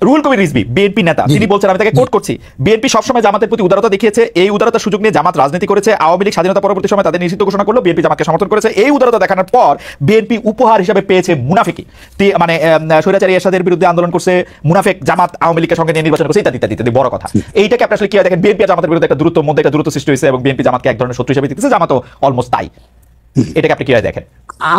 Ruhul Kabir Rizvi BNP নেতা, তিনি বলছেন, আমি তাকে কোট করছি, বিএনপি সবসময় জামাতের প্রতি উদারতা দেখিয়েছে, এই উদারতার সুযোগ নিয়ে জামাত রাজনীতি করেছে, আওয়ামী লীগ স্বাধীনতা পরবর্তী সময় তাদের নিষিদ্ধ ঘোষণা করলো, বিএনপি জামাতকে সমর্থন করেছে, এই উদারতা দেখানোর পর বিএনপি উপহার হিসেবে পেয়েছে মুনাফিকি, মানে স্বৈরাচারী এরশাদের বিরুদ্ধে আন্দোলন করছে, মুনাফিক জামাত আওয়ামী লীগের সঙ্গে নিয়ে নির্বাচন করছে, ইত্যাদি ইত্যাদি ইত্যাদি বড় কথা। এইটাকে আপনি আসলে কি দেখেন? বিএনপি জামাতের বিরুদ্ধে একটা দূরত্ব সৃষ্টি হয়েছে এবং বিএনপি জামাতকে এক ধরনের শত্রু হিসেবে দিতেছে, জামাতও অলমোস্ট তাই। এটাকে আপনি কিভাবে দেখেন?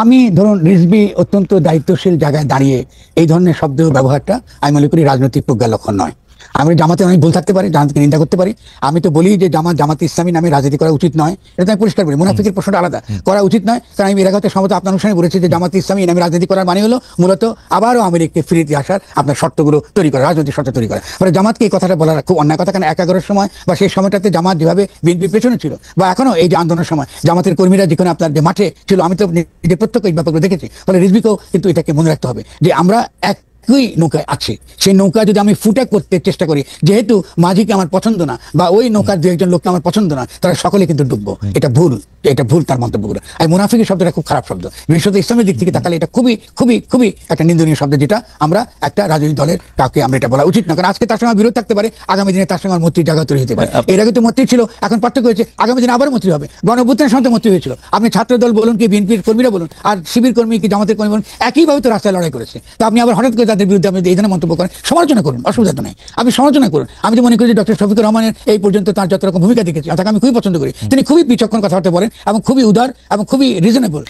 আমি ধরুন রিজভী অত্যন্ত দায়িত্বশীল জায়গায় দাঁড়িয়ে এই ধরনের শব্দ ব্যবহারটা আমি মনে করি রাজনৈতিক প্রজ্ঞার লক্ষণ নয়। আমি জামাতে অনেক ভুল থাকতে পারি, জামাতকে নিন্দা করতে পারি, আমি তো বলি যে জামাত ইসলামী নামে রাজনীতি করা উচিত নয়, এটা আমি পরিষ্কার বলি। মুনাফিকের প্রশ্নটা আলাদা, করা উচিত নয়, কারণ আমি এর আগে সম্ভবত আপনার অনুষ্ঠানে বলেছি যে জামাত ইসলামী নামে রাজনীতি করার মানে হলো মূলত আবারও আওয়ামী লীগকে ফিরিয়ে আসার আপনার শর্তগুলো তৈরি করা, রাজনৈতিক শর্ত তৈরি করা। ফলে জামাতকে এই কথাটা বলার খুব অন্যায় কথা, কারণ 11-এর সময় বা সেই সময়টাতে জামাত যেভাবে বিএনপির পেছনে ছিল, বা এখনো এই যে আন্দোলনের সময় জামাতের কর্মীরা যেখানে আপনার যে মাঠে ছিল, আমি তো নিজে প্রত্যক্ষ এই ব্যাপারগুলো দেখেছি। ফলে রিজভীকেও কিন্তু এটাকে মনে রাখতে হবে যে আমরা একই নৌকায় আছে, সেই নৌকা যদি আমি ফুটা করতে চেষ্টা করি, যেহেতু মাঝিকে আমার পছন্দ না বা ওই নৌকার দু একজন লোককে আমার পছন্দ না, তারা সকলে কিন্তু ডুববো। এটা ভুল তার মন্তব্য করে। আর মুনাফিকের শব্দটা খুব খারাপ শব্দ, বিশেষত ইসলামের দিক থেকে তাকালে এটা খুবই খুবই খুবই একটা নিন্দনীয় শব্দ, যেটা আমরা একটা রাজনৈতিক দলের কাউকে আমরা এটা বলা উচিত না। কারণ আজকে তার সঙ্গে বিরোধ থাকতে পারে, আগামী দিনে তার সঙ্গে মন্ত্রীর জায়গা তৈরি হতে পারে। এর আগে তো মন্ত্রী ছিল, এখন পার্থক্য হয়েছে, আগামী দিনে আবারও মন্ত্রী হবে। গণঅভ্যুত্থানের সময় মন্ত্রী হয়েছিল, আপনি ছাত্র দল বলুন কি বিএনপির কর্মীরা বলুন আর শিবির কর্মী কি জামাতের কর্মী বলুন, একইভাবে তো রাস্তায় লড়াই করেছে। তো আপনি আবার হঠাৎ করে তাদের বিরুদ্ধে আপনি এই ধরনের মন্তব্য করেন, সমালোচনা করুন, অসুবিধা তো নেই, আপনি সমালোচনা করুন। আমি তো মনে করি যে ডক্টর শফিকুর রহমানের এই পর্যন্ত তার যত রকম ভূমিকা দেখেছি, তাকে আমি খুবই পছন্দ করি। তিনি খুবই বিচক্ষণ কথাবার্তা বলেন এবং খুবই উদার এবং খুবই রিজনেবল।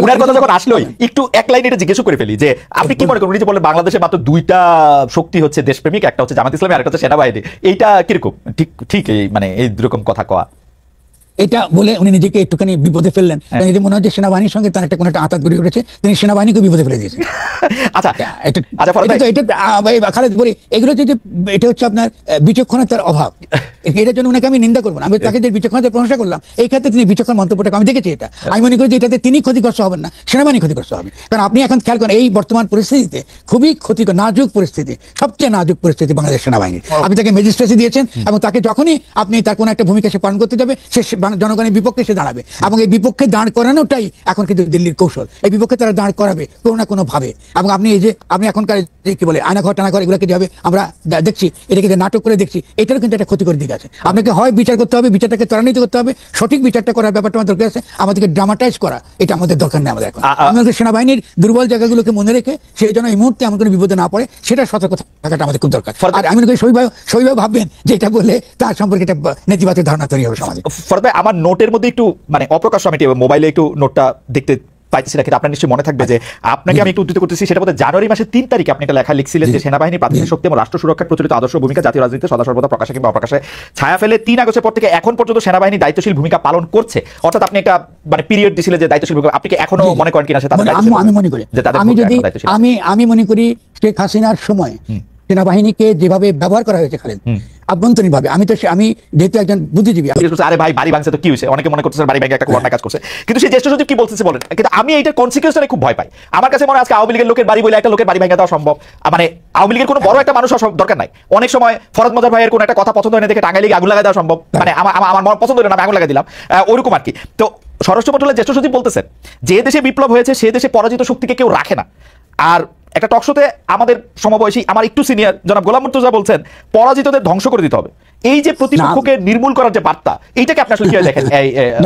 উনার কথা যখন আসলো, একটু এক লাইন এটা জিজ্ঞেস করে ফেলি যে আপনি কি মনে করেন, উনি যে বললেন বাংলাদেশে মাত্র দুইটা শক্তি হচ্ছে দেশপ্রেমিক, একটা হচ্ছে জামাত ইসলামী আর একটা হচ্ছে সেনাবাহিনী, এইটা কিরকম ঠিক এই মানে এই দুরকম কথা কওয়া? এটা বলে উনি নিজেকে একটুখানি বিপদে ফেললেন। নিজে মনে হয় যে সেনাবাহিনীর সঙ্গে তার একটা কোনো একটা আঘাত গড়ে উঠেছে, তিনি সেনাবাহিনীকে বিপদে ফেলে দিয়েছেন। আচ্ছা, খালেদ বলি, এগুলো যে এটা হচ্ছে আপনার বিচক্ষণতার অভাব, এটার জন্য ওনাকে আমি নিন্দা করবো না। আমি তাকে যে বিচক্ষণতার প্রশংসা করলাম, এই ক্ষেত্রে তিনি বিচক্ষণ মন্তব্যটাকে আমি দেখেছি। এটা আমি মনে করি যে এটাতে তিনি ক্ষতিগ্রস্ত হবেন না, সেনাবাহিনী ক্ষতিগ্রস্ত হবে। কারণ আপনি এখন খেয়াল করেন, এই বর্তমান পরিস্থিতিতে খুবই ক্ষতিকর নাজুক পরিস্থিতি, সবচেয়ে নাজুক পরিস্থিতি বাংলাদেশ সেনাবাহিনী। আপনি তাকে ম্যাজিস্ট্রেসি দিয়েছেন এবং তাকে যখনই আপনি তার কোনো একটা ভূমিকা সে পালন করতে যাবে, সে জনগণের বিপক্ষে সে দাঁড়াবে এবং এই বিপক্ষে দাঁড় করানোটাই এখন কিন্তু দিল্লির কৌশল। এই বিপক্ষে তারা দাঁড় করাবে কোনো না কোনো ভাবে। এবং আপনি এই যে আপনি এখনকার যে কি বলে আয়নাঘর টানাঘর এগুলোকে যেভাবে আমরা দেখছি, এটাকে যে নাটক করে দেখছি, এটারও কিন্তু একটা ক্ষতিকর দিক আছে। আপনাকে হয় বিচার করতে হবে, বিচারটাকে ত্বরান্বিত করতে হবে, সঠিক বিচারটা করার ব্যাপারটা আমাদের দরকার আছে। আমাদেরকে ড্রামাটাইজ করা এটা আমাদের দরকার নেই। আমাদের এখন আমাদের সেনাবাহিনীর দুর্বল জায়গাগুলোকে মনে রেখে সেই জন্য এই মুহূর্তে আমার কোনো বিপদে না পড়ে সেটা সতর্ক থাকাটা আমাদের খুব দরকার। আর আমি মনে করি সবাই ভাববেন যে এটা বললে তার সম্পর্কে একটা নেতিবাচক ধারণা তৈরি হবে সমাজে। আমার নোটের মধ্যে একটু মানে অপ্রকাশ্য, আমি মোবাইলে একটু নোটটা দেখতে পাইছি, আপনার নিশ্চয়ই মনে থাকবে যে আপনাকে আমি একটু উদ্ধৃত করতেছি, সেটা বলতে জানুয়ারি মাসের 3 তারিখে আপনি এটা লেখা লিখছিলেন যে সেনাবাহিনী প্রাতিষ্ঠানিক শক্তি এবং রাষ্ট্র সুরক্ষার প্রচলিত আদর্শ ভূমিকা জাতীয় রাজনীতিতে সদা সর্বদা প্রকাশে কিংবা অপ্রকাশে ছায়া ফেলে 3 আগস্টের পর থেকে এখন পর্যন্ত সেনাবাহিনী দায়িত্বশীল ভূমিকা পালন করছে। অর্থাৎ আপনি একটা মানে পিরিয়ড দিছিলেন যে দায়িত্বশীল ভূমিকা, আপনি কি এখনো মনে করেন কিনা সেটা? আমি মনে করি, আমি মনে করি শেখ হাসিনার সময় সেনাবাহিনীকে যেভাবে ব্যবহার করা হয়েছে খালেদ, আভ্যন্তরীণ ভাবে, আমি যেহেতু একজন বুদ্ধিজীবী, আরে ভাই বাড়ি ভাঙছে তো কি হয়েছে, অনেকে মনে করতেছে বাড়ি ভাঙে একটা ঘটনা কাজ করছে, কিন্তু সেই জ্যেষ্ঠ সচিব কি বলতেছে বলেন। কিন্তু আমি এইটার কনসিকুয়েন্সটা খুব ভয় পাই। আমার কাছে মনে হয় আজকে আওয়ামী লীগের লোকের বাড়ি বলে একটা লোকের বাড়ি ভাঙা দেওয়া সম্ভব, মানে আওয়ামী লীগের কোনো বড় একটা মানুষ দরকার নাই। অনেক সময় ফরদ মজার ভাইয়ের কোনো একটা কথা পছন্দ হয় না দেখে টাঙ্গাইলে আগুন লাগাই দেওয়া সম্ভব, মানে আমার পছন্দ হলো না, আমি আগুন লাগাই দিলাম, ওরকম আর কি। তো স্বরাষ্ট্র মন্ত্রণালয়ের জ্যেষ্ঠ সচিব বলতেছেন যে দেশে বিপ্লব হয়েছে সে দেশে পরাজিত শক্তিকে কেউ রাখে না। আর একটা টকশোতে আমাদের সমবয়সী আমার একটু সিনিয়র জনাব গোলাম মুর্তজা বলছেন পরাজিতদের ধ্বংস করে দিতে হবে। এই যে প্রতিপক্ষকে নির্মূল করার যে বার্তা, এইটাকে আপনি আসলে কিভাবে দেখেন?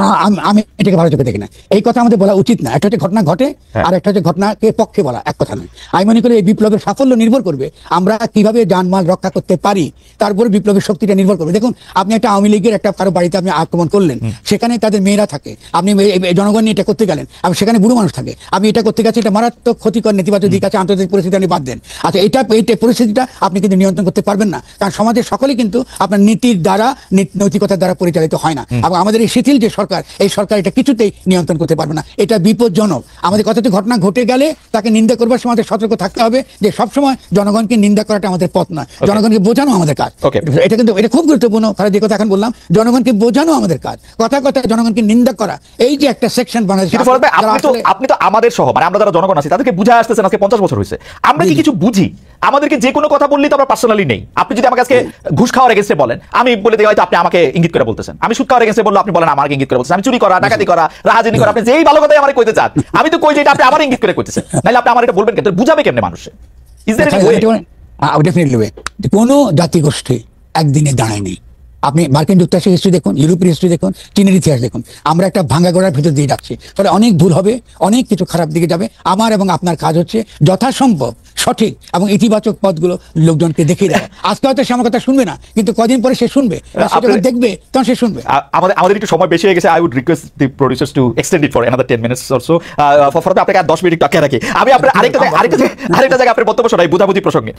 না, আমি এটাকে ভালো চোখে দেখি না। এই কথা আমাদের বলা উচিত না। একটা হচ্ছে ঘটনা ঘটে আর একটা হচ্ছে ঘটনাকে পক্ষে বলা এক কথা নয়। আমি মনে করি এই বিপ্লবের সাফল্য নির্ভর করবে আমরা কিভাবে জানমাল রক্ষা করতে পারি, তার উপরে বিপ্লবের শক্তিটা নির্ভর করবে। দেখুন, আপনি একটা আওয়ামী লীগের একটা কারো বাড়িতে আপনি আক্রমণ করলেন, সেখানে তাদের মেয়েরা থাকে, আপনি জনগণ নিয়ে এটা করতে গেলেন, আপনি সেখানে বুড়ো মানুষ থাকে, আপনি এটা করতে গেছেন, এটা মারাত্মক ক্ষতিকর নেতিবাচক দিক আছে, আন্তর্জাতিক পরিস্থিতি আপনি বাদ দেন। আচ্ছা, এই পরিস্থিতিটা আপনি কিন্তু নিয়ন্ত্রণ করতে পারবেন না, কারণ সমাজের সকলেই কিন্তু আপনার নীতির দ্বারা নৈতিকতার দ্বারা পরিচালিত হয় না। এবং আমাদের এই শিথিল যে সরকার, এই সরকার এটা কিছুতেই নিয়ন্ত্রণ করতে পারবে না। এটা বিপজ্জনক। আমাদের কথাতে ঘটনা ঘটে গেলে তাকে নিন্দা করবার সময় আমাদের সতর্ক থাকতে হবে যে সবসময় জনগণকে নিন্দা করাটা আমাদের পথ নয়, জনগণকে বোঝানো আমাদের কাজ। এটা কিন্তু এটা খুব গুরুত্বপূর্ণ। তারা যে কথা এখন বললাম, জনগণকে বোঝানো আমাদের কাজ। কথা জনগণকে নিন্দা করা, এই যে একটা সেকশন বাংলাদেশ, আপনি তো আমাদের সহ মানে আমরা যারা জনগণ আছি তাদেরকে বুঝা আসতেছেন আজকে 50 বছর হয়েছে, আমরা কি কিছু বুঝি? আমাদেরকে যে কোনো কথা বললেই তো আমরা পার্সোনালি নেই। আপনি যদি আমাকে আজকে ঘুষ খাওয়ার এগেন্সে বলেন, আমি বলে দিই হয়তো আপনি আমাকে ইঙ্গিত করে বলতেছেন। আমি সুদ খাওয়ার এগেন্সে বললে আপনি বলেন আমাকে ইঙ্গিত করে বলতেছেন। আমি চুরি করা, ডাকাতি করা, রাহাজানি করা, আপনি যেই ভালো কথাই আমারে কইতে চান, আমি তো কই যে এটা আপনি আমার ইঙ্গিত করে কইতেছেন। নাইলে আপনি আমার এটা বলবেন কেন? বুঝাবে কেমনে মানুষে? Is there any way? Definitely কোনো জাতিগোষ্ঠী একদিনে দাঁড়ায়নি। আপনি মার্কিন যুক্তরাষ্ট্রের হিস্ট্রি দেখুন, ইউরোপের হিস্ট্রি দেখুন, চীনের ইতিহাস দেখুন, আমরা একটা ভাঙা গোড়ার ভিতর দিয়ে যাচ্ছি। ফলে অনেক ভুল হবে, অনেক কিছু খারাপ দিকে যাবে। আমার এবং আপনার কাজ হচ্ছে যথাসম্ভব সঠিক এবং ইতিবাচক পথগুলো লোকজনকে দেখিয়ে দেওয়া। আজকে হয়তো সে আমার কথা শুনবে না, কিন্তু কদিন পরে সে শুনবে, সে যখন দেখবে তখন সে শুনবে। আমাদের একটু সময় বেশি হয়ে গেছে। I would request the producers to extend it for another 10 minutes or so. ফরতে আপনাকে আর 10 মিনিট টাকা রাখি। আমি আপনার আরেকটা জায়গায় আপনার বক্তব্য শোনাই বুঝাবুঝি প্রসঙ্গে।